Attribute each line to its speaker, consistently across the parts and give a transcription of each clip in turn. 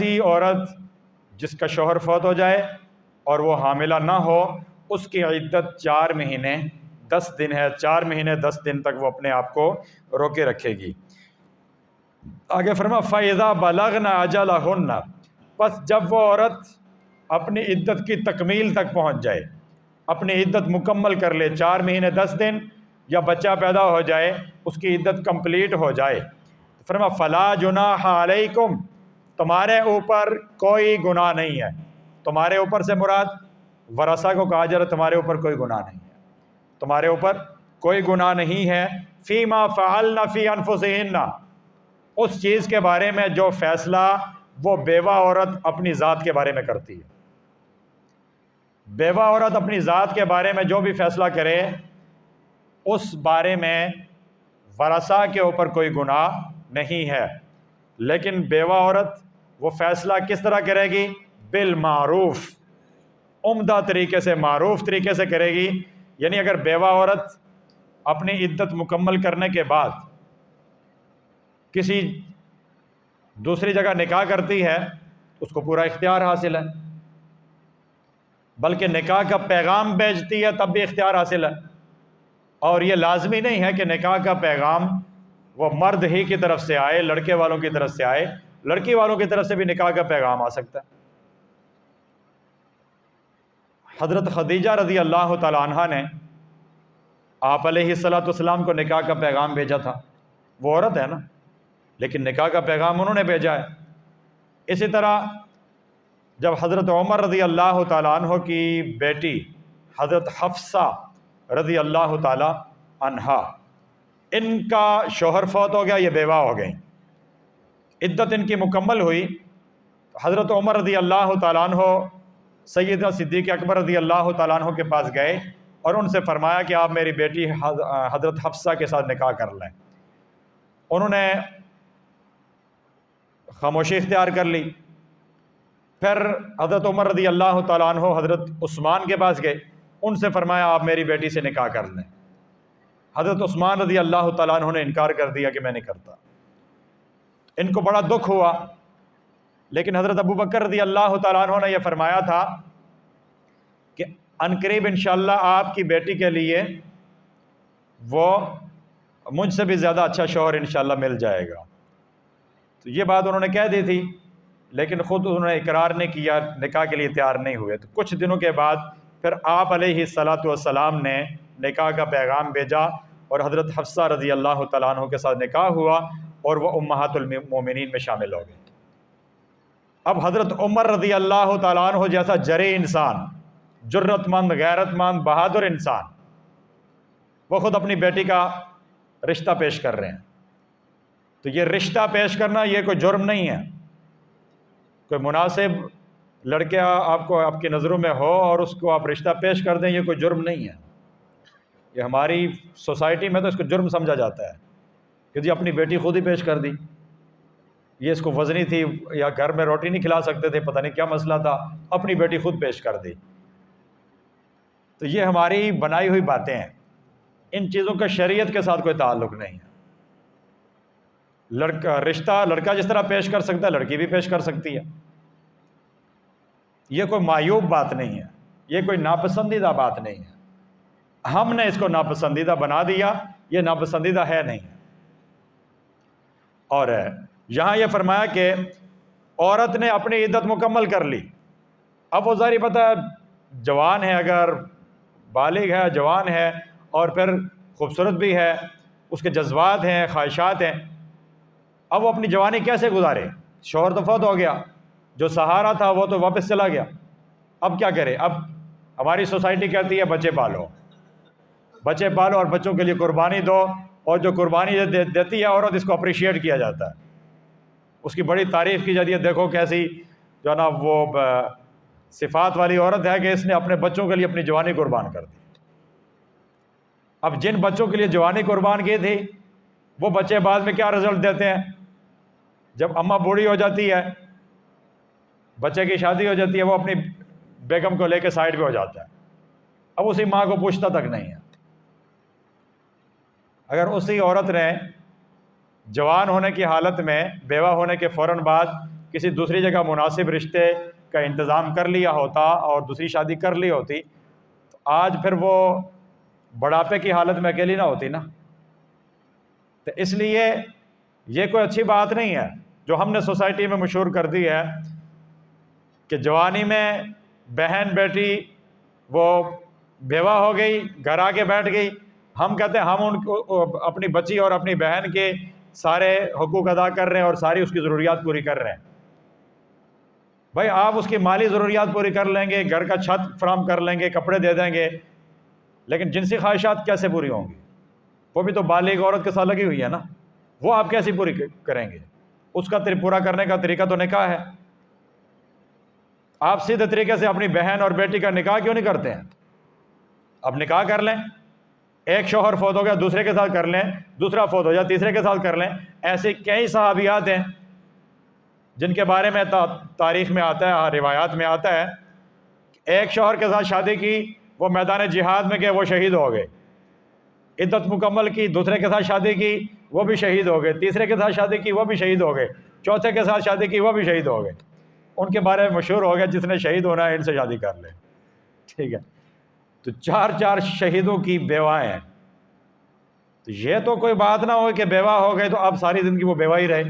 Speaker 1: ایسی عورت جس کا شوہر فوت ہو جائے اور وہ حاملہ نہ ہو، اس کی عدت 4 مہینے 10 دن ہے، 4 مہینے 10 دن تک وہ اپنے آپ کو روکے رکھے گی۔ آگے فرما فَإِذَا بَلَغْنَ أَجَلَهُنَّ، پس جب وہ عورت اپنی عدت کی تکمیل تک پہنچ جائے، اپنی عدت مکمل کر لے، 4 مہینے 10 دن یا بچہ پیدا ہو جائے، اس کی عدت کمپلیٹ ہو جائے، فرما فَلَا جُنَاحَ عَلَيْكُمْ، تمہارے اوپر کوئی گناہ نہیں ہے۔ تمہارے اوپر سے مراد ورثہ کو کہا جا رہا ہے، تمہارے اوپر کوئی گناہ نہیں ہے، تمہارے اوپر کوئی گناہ نہیں ہے۔ فِيمَا فَعَلْنَ فِي أَنفُسِهِنَّ، اس چیز کے بارے میں جو فیصلہ وہ بیوہ عورت اپنی ذات کے بارے میں کرتی ہے۔ بیوہ عورت اپنی ذات کے بارے میں جو بھی فیصلہ کرے، اس بارے میں ورثہ کے اوپر کوئی گناہ نہیں ہے۔ لیکن بیوہ عورت وہ فیصلہ کس طرح کرے گی؟ بالمعروف، عمدہ طریقے سے، معروف طریقے سے کرے گی۔ یعنی اگر بیوہ عورت اپنی عدت مکمل کرنے کے بعد کسی دوسری جگہ نکاح کرتی ہے، اس کو پورا اختیار حاصل ہے، بلکہ نکاح کا پیغام بھیجتی ہے تب بھی اختیار حاصل ہے۔ اور یہ لازمی نہیں ہے کہ نکاح کا پیغام وہ مرد ہی کی طرف سے آئے، لڑکے والوں کی طرف سے آئے، لڑکی والوں کی طرف سے بھی نکاح کا پیغام آ سکتا ہے۔ حضرت خدیجہ رضی اللہ تعالی عنہ نے آپ علیہ الصلوۃ والسلام کو نکاح کا پیغام بھیجا تھا۔ وہ عورت ہے نا، لیکن نکاح کا پیغام انہوں نے بھیجا ہے۔ اسی طرح جب حضرت عمر رضی اللہ تعالیٰ عنہ کی بیٹی حضرت حفصہ رضی اللہ تعالیٰ عنہا، ان کا شوہر فوت ہو گیا، یہ بیوہ ہو گئیں، عدت ان کی مکمل ہوئی، حضرت عمر رضی اللہ تعالیٰ عنہ سیدنا صدیق اکبر رضی اللہ تعالیٰ عنہ کے پاس گئے اور ان سے فرمایا کہ آپ میری بیٹی حضرت حفصہ کے ساتھ نکاح کر لیں۔ انہوں نے خاموشی اختیار کر لی۔ پھر حضرت عمر رضی اللہ تعالیٰ عنہ حضرت عثمان کے پاس گئے، ان سے فرمایا آپ میری بیٹی سے نکاح کر لیں۔ حضرت عثمان رضی اللہ تعالیٰ عنہ نے انکار کر دیا کہ میں نہیں کرتا۔ ان کو بڑا دکھ ہوا، لیکن حضرت ابو بکر رضی اللہ تعالیٰ عنہ نے یہ فرمایا تھا کہ عنقریب انشاءاللہ آپ کی بیٹی کے لیے وہ مجھ سے بھی زیادہ اچھا شوہر انشاءاللہ مل جائے گا۔ تو یہ بات انہوں نے کہہ دی تھی، لیکن خود انہوں نے اقرار نہیں کیا، نکاح کے لیے تیار نہیں ہوئے۔ تو کچھ دنوں کے بعد پھر آپ علیہ الصلوۃ والسلام نے نکاح کا پیغام بھیجا اور حضرت حفصہ رضی اللہ تعالیٰ عنہ کے ساتھ نکاح ہوا اور وہ امہات المومنین میں شامل ہو گئے۔ اب حضرت عمر رضی اللہ تعالیٰ عنہ جیسا جرئ انسان، جرت مند، غیرت مند، بہادر انسان، وہ خود اپنی بیٹی کا رشتہ پیش کر رہے ہیں۔ تو یہ رشتہ پیش کرنا یہ کوئی جرم نہیں ہے۔ کوئی مناسب لڑکا آپ کی نظروں میں ہو اور اس کو آپ رشتہ پیش کر دیں، یہ کوئی جرم نہیں ہے۔ یہ ہماری سوسائٹی میں تو اس کو جرم سمجھا جاتا ہے کہ جی اپنی بیٹی خود ہی پیش کر دی، یہ اس کو وزنی تھی یا گھر میں روٹی نہیں کھلا سکتے تھے، پتہ نہیں کیا مسئلہ تھا، اپنی بیٹی خود پیش کر دی۔ تو یہ ہماری بنائی ہوئی باتیں ہیں، ان چیزوں کا شریعت کے ساتھ کوئی تعلق نہیں ہے۔ رشتہ لڑکا جس طرح پیش کر سکتا ہے، لڑکی بھی پیش کر سکتی ہے۔ یہ کوئی معیوب بات نہیں ہے، یہ کوئی ناپسندیدہ بات نہیں ہے۔ ہم نے اس کو ناپسندیدہ بنا دیا، یہ ناپسندیدہ ہے نہیں۔ اور یہاں یہ فرمایا کہ عورت نے اپنی عدت مکمل کر لی، اب وہ ظاہر پتہ ہے جوان ہے، اگر بالغ ہے، جوان ہے اور پھر خوبصورت بھی ہے، اس کے جذبات ہیں، خواہشات ہیں، اب وہ اپنی جوانی کیسے گزارے؟ شوہر تو فوت ہو گیا، جو سہارا تھا وہ تو واپس چلا گیا، اب کیا کرے؟ اب ہماری سوسائٹی کہتی ہے بچے پالو، بچے پالو اور بچوں کے لیے قربانی دو، اور جو قربانی دیتی ہے عورت اس کو اپریشیٹ کیا جاتا ہے، اس کی بڑی تعریف کی جاتی ہے، دیکھو کیسی جو ہے نا وہ صفات والی عورت ہے کہ اس نے اپنے بچوں کے لیے اپنی جوانی قربان کر دی۔ اب جن بچوں کے لیے جوانی قربان کی تھی وہ بچے بعد میں کیا رزلٹ دیتے ہیں؟ جب اماں بوڑھی ہو جاتی ہے، بچے کی شادی ہو جاتی ہے، وہ اپنی بیگم کو لے کے سائڈ پہ ہو جاتا ہے، اب اسی ماں کو پوچھتا تک نہیں ہے۔ اگر اسی عورت نے جوان ہونے کی حالت میں، بیوہ ہونے کے فوراً بعد کسی دوسری جگہ مناسب رشتے کا انتظام کر لیا ہوتا اور دوسری شادی کر لی ہوتی تو آج پھر وہ بڑھاپے کی حالت میں اکیلی نہ ہوتی نا. تو اس لیے یہ کوئی اچھی بات نہیں ہے جو ہم نے سوسائٹی میں مشہور کر دی ہے کہ جوانی میں بہن بیٹی وہ بیوہ ہو گئی، گھر آ کے بیٹھ گئی، ہم کہتے ہیں ہم ان کو اپنی بچی اور اپنی بہن کے سارے حقوق ادا کر رہے ہیں اور ساری اس کی ضروریات پوری کر رہے ہیں. بھائی آپ اس کی مالی ضروریات پوری کر لیں گے، گھر کا چھت فراہم کر لیں گے، کپڑے دے دیں گے، لیکن جنسی خواہشات کیسے پوری ہوں گی؟ وہ بھی تو بالغ عورت کے ساتھ لگی ہوئی ہے نا، وہ آپ کیسی پوری کریں گے؟ اس کا پورا کرنے کا طریقہ تو نکاح ہے. آپ سیدھے طریقے سے اپنی بہن اور بیٹی کا نکاح کیوں نہیں کرتے ہیں؟ اب نکاح کر لیں، ایک شوہر فوت ہو گیا دوسرے کے ساتھ کر لیں، دوسرا فوت ہو جائے تیسرے کے ساتھ کر لیں. ایسے کئی صحابیات ہیں جن کے بارے میں تاریخ میں آتا ہے، روایات میں آتا ہے ایک شوہر کے ساتھ شادی کی، وہ میدان جہاد میں گئے، وہ شہید ہو گئے. عدت مکمل کی، دوسرے کے ساتھ شادی کی، وہ بھی شہید ہو گئے، تیسرے کے ساتھ شادی کی، وہ بھی شہید ہو گئے، چوتھے کے ساتھ شادی کی، وہ بھی شہید ہو گئے. ان کے بارے میں مشہور ہو گیا جس نے شہید ہونا ہے ان سے شادی کر لے. ٹھیک ہے، تو 4 شہیدوں کی بیوائیں ہیں. تو یہ تو کوئی بات نہ ہو کہ بیوہ ہو گئے تو اب ساری زندگی وہ بیوہ ہی رہے.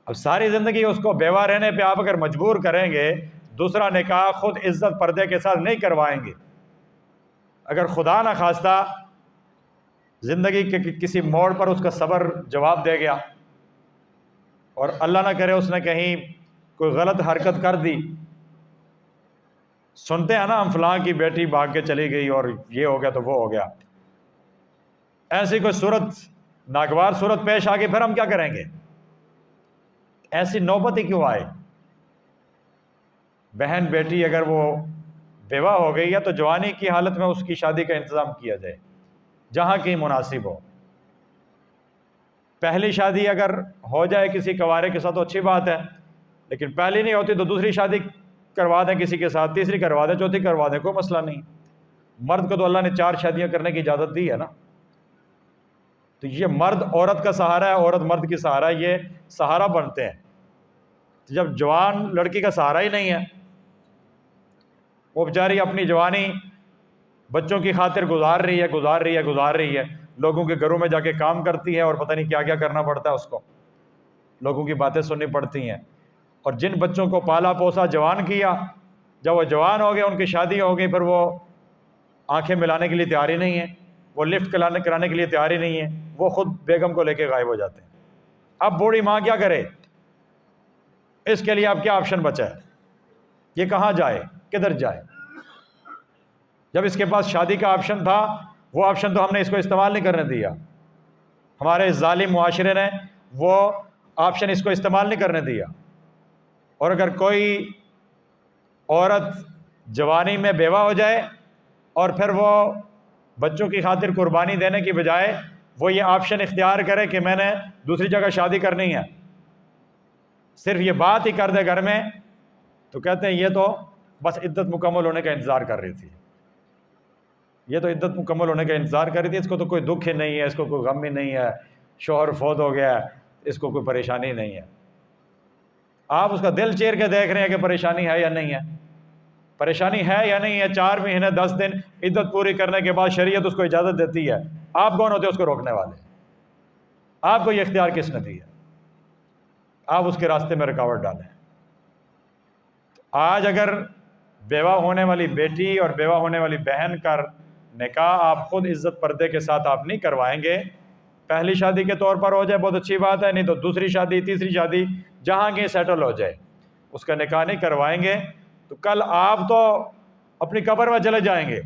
Speaker 1: اب ساری زندگی اس کو بیوہ رہنے پہ آپ اگر مجبور کریں گے، دوسرا نکاح خود عزت پردے کے ساتھ نہیں کروائیں گے، اگر خدا نہ خواستہ زندگی کے کسی موڑ پر اس کا صبر جواب دے گیا اور اللہ نہ کرے اس نے کہیں کوئی غلط حرکت کر دی، سنتے ہیں نا ہم فلاں کی بیٹی بھاگ کے چلی گئی اور یہ ہو گیا تو وہ ہو گیا، ایسی کوئی صورت ناگوار صورت پیش آ گئی، پھر ہم کیا کریں گے؟ ایسی نوبت ہی کیوں آئے؟ بہن بیٹی اگر وہ بیوہ ہو گئی ہے تو جوانی کی حالت میں اس کی شادی کا انتظام کیا جائے جہاں کہیں مناسب ہو. پہلی شادی اگر ہو جائے کسی کنوارے کے ساتھ تو اچھی بات ہے، لیکن پہلی نہیں ہوتی تو دوسری شادی کروا دیں کسی کے ساتھ، تیسری کروا دیں، چوتھی کروا دیں، کوئی مسئلہ نہیں. مرد کو تو اللہ نے 4 شادیاں کرنے کی اجازت دی ہے نا. تو یہ مرد عورت کا سہارا ہے، عورت مرد کی سہارا ہے، یہ سہارا بنتے ہیں. جب جوان لڑکی کا سہارا ہی نہیں ہے، وہ بیچاری اپنی جوانی بچوں کی خاطر گزار رہی ہے، لوگوں کے گھروں میں جا کے کام کرتی ہے اور پتہ نہیں کیا کیا کرنا پڑتا ہے اس کو، لوگوں کی باتیں سننی پڑتی ہیں. اور جن بچوں کو پالا پوسا جوان کیا، جب وہ جوان ہو گئے، ان کی شادی ہو گئی، پھر وہ آنکھیں ملانے کے لیے تیار ہی نہیں ہے، وہ لفٹ کرانے کے لیے تیار ہی نہیں ہے، وہ خود بیگم کو لے کے غائب ہو جاتے ہیں. اب بوڑھی ماں کیا کرے؟ اس کے لیے اب کیا آپشن بچا ہے؟ یہ کہاں جائے، کدھر جائے؟ جب اس کے پاس شادی کا آپشن تھا، وہ آپشن تو ہم نے اس کو استعمال نہیں کرنے دیا. ہمارے ظالم معاشرے نے وہ آپشن اس کو استعمال نہیں کرنے دیا. اور اگر کوئی عورت جوانی میں بیوہ ہو جائے اور پھر وہ بچوں کی خاطر قربانی دینے کی بجائے وہ یہ آپشن اختیار کرے کہ میں نے دوسری جگہ شادی کرنی ہے، صرف یہ بات ہی کر دے گھر میں، تو کہتے ہیں یہ تو بس عدت مکمل ہونے کا انتظار کر رہی تھی، یہ تو عدت مکمل ہونے کا انتظار کر رہی تھی، اس کو تو کوئی دکھ ہی نہیں ہے، اس کو کوئی غم ہی نہیں ہے، شوہر فوت ہو گیا ہے، اس کو کوئی پریشانی نہیں ہے. آپ اس کا دل چیر کے دیکھ رہے ہیں کہ پریشانی ہے یا نہیں ہے؟ پریشانی ہے یا نہیں ہے؟ 4 مہینے 10 دن عدت پوری کرنے کے بعد شریعت اس کو اجازت دیتی ہے، آپ کون ہوتے ہیں اس کو روکنے والے؟ آپ کو یہ اختیار کس نے دی ہے؟ آپ اس کے راستے میں رکاوٹ ڈالیں. آج اگر بیوہ ہونے والی بیٹی اور بیوہ ہونے والی بہن کا نکاح آپ خود عزت پردے کے ساتھ آپ نہیں کروائیں گے، پہلی شادی کے طور پر ہو جائے بہت اچھی بات ہے، نہیں تو دوسری شادی تیسری شادی جہاں کہیں سیٹل ہو جائے، اس کا نکاح نہیں کروائیں گے تو کل آپ تو اپنی قبر میں چلے جائیں گے،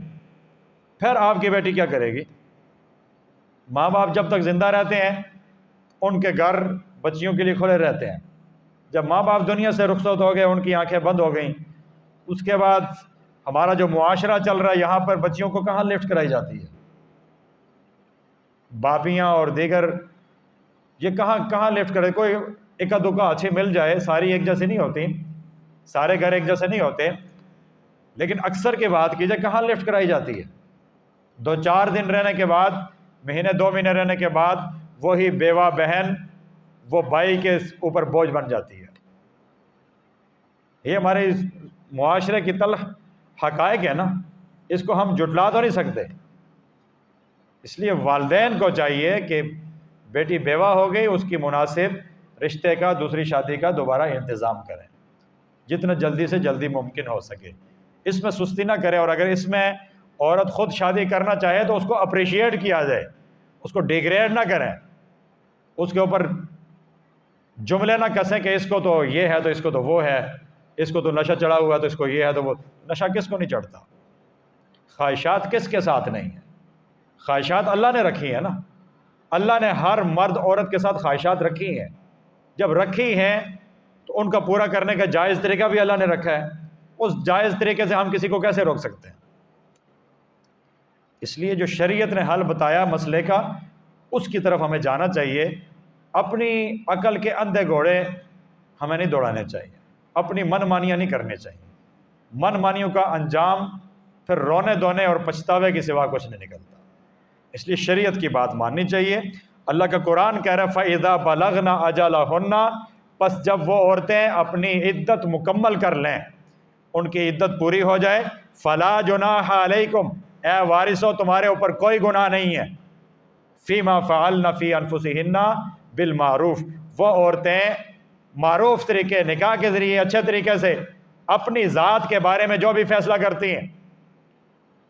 Speaker 1: پھر آپ کی بیٹی کیا کرے گی؟ ماں باپ جب تک زندہ رہتے ہیں ان کے گھر بچیوں کے لیے کھلے رہتے ہیں، جب ماں باپ دنیا سے رخصت ہو گئے، ان کی آنکھیں بند ہو گئیں، اس کے بعد ہمارا جو معاشرہ چل رہا ہے یہاں پر بچیوں کو کہاں لفٹ کرائی جاتی ہے؟ بابیاں اور دیگر یہ کہاں لفٹ کرے؟ کوئی اکا دکا اچھی مل جائے، ساری ایک جیسی نہیں ہوتی، سارے گھر ایک جیسے نہیں ہوتے، لیکن اکثر کی بات کیجیے کہاں لفٹ کرائی جاتی ہے؟ 2-4 دن رہنے کے بعد، مہینے 2 مہینے رہنے کے بعد وہی بیوہ بہن وہ بھائی کے اوپر بوجھ بن جاتی ہے۔ یہ ہمارے اس معاشرے کی تلخ حقائق ہے نا، اس کو ہم جھٹلا تو نہیں سکتے۔ اس لیے والدین کو چاہیے کہ بیٹی بیوہ ہو گئی، اس کی مناسب رشتے کا، دوسری شادی کا دوبارہ انتظام کریں جتنا جلدی سے جلدی ممکن ہو سکے، اس میں سستی نہ کرے۔ اور اگر اس میں عورت خود شادی کرنا چاہے تو اس کو اپریشیٹ کیا جائے، اس کو ڈیگریڈ نہ کریں، اس کے اوپر جملے نہ کسیں کہ اس کو تو یہ ہے تو اس کو تو وہ ہے، اس کو تو نشہ چڑھا ہوا تو اس کو یہ ہے تو وہ۔ نشہ کس کو نہیں چڑھتا؟ خواہشات کس کے ساتھ نہیں ہیں؟ خواہشات اللہ نے رکھی ہیں نا، اللہ نے ہر مرد عورت کے ساتھ خواہشات رکھی ہیں۔ جب رکھی ہیں تو ان کا پورا کرنے کا جائز طریقہ بھی اللہ نے رکھا ہے، اس جائز طریقے سے ہم کسی کو کیسے روک سکتے ہیں؟ اس لیے جو شریعت نے حل بتایا مسئلے کا، اس کی طرف ہمیں جانا چاہیے۔ اپنی عقل کے اندھے گھوڑے ہمیں نہیں دوڑانے چاہیے، اپنی من مانیاں نہیں کرنے چاہیے۔ من مانیوں کا انجام پھر رونے دھونے اور پچھتاوے کے سوا کچھ نہیں نکلتا۔ اس لیے شریعت کی بات ماننی چاہیے۔ اللہ کا قرآن کہہ رہا ہے فَإِذَا بَلَغْنَ أَجَلَهُنَّ، پس جب وہ عورتیں اپنی عدت مکمل کر لیں، ان کی عدت پوری ہو جائے، فَلَا جُنَاحَ عَلَيْكُمْ، اے وارثو تمہارے اوپر کوئی گناہ نہیں ہے، فِيمَا فَعَلْنَ فِي أَنفُسِهِنَّ بِالْمَعْرُوف، وہ عورتیں معروف طریقے، نکاح کے ذریعے اچھے طریقے سے اپنی ذات کے بارے میں جو بھی فیصلہ کرتی ہیں،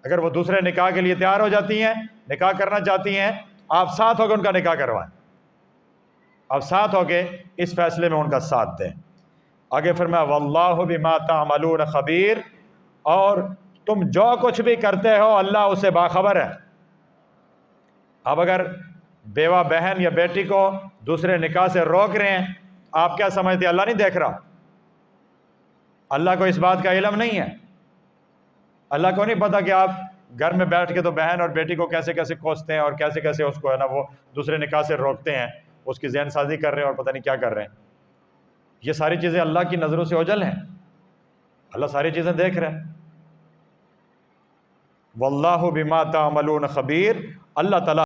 Speaker 1: اگر وہ دوسرے نکاح کے لیے تیار ہو جاتی ہیں، نکاح کرنا چاہتی ہیں، آپ ساتھ ہو کے ان کا نکاح کروائیں، آپ ساتھ ہو کے اس فیصلے میں ان کا ساتھ دیں۔ آگے فرمایا واللہ بما تعملون خبیر، اور تم جو کچھ بھی کرتے ہو اللہ اسے باخبر ہے۔ اب اگر بیوہ بہن یا بیٹی کو دوسرے نکاح سے روک رہے ہیں، آپ کیا سمجھتے ہیں اللہ نہیں دیکھ رہا؟ اللہ کو اس بات کا علم نہیں ہے؟ اللہ کو نہیں پتا کہ آپ گھر میں بیٹھ کے تو بہن اور بیٹی کو کیسے کیسے کوستے ہیں اور کیسے کیسے اس کو ہے نا وہ دوسرے نکاح سے روکتے ہیں، اس کی ذہن سازی کر رہے ہیں اور پتہ نہیں کیا کر رہے ہیں؟ یہ ساری چیزیں اللہ کی نظروں سے اوجھل ہیں، اللہ ساری چیزیں دیکھ رہے ہیں۔ واللہ بما تعملون خبیر، اللہ تعالیٰ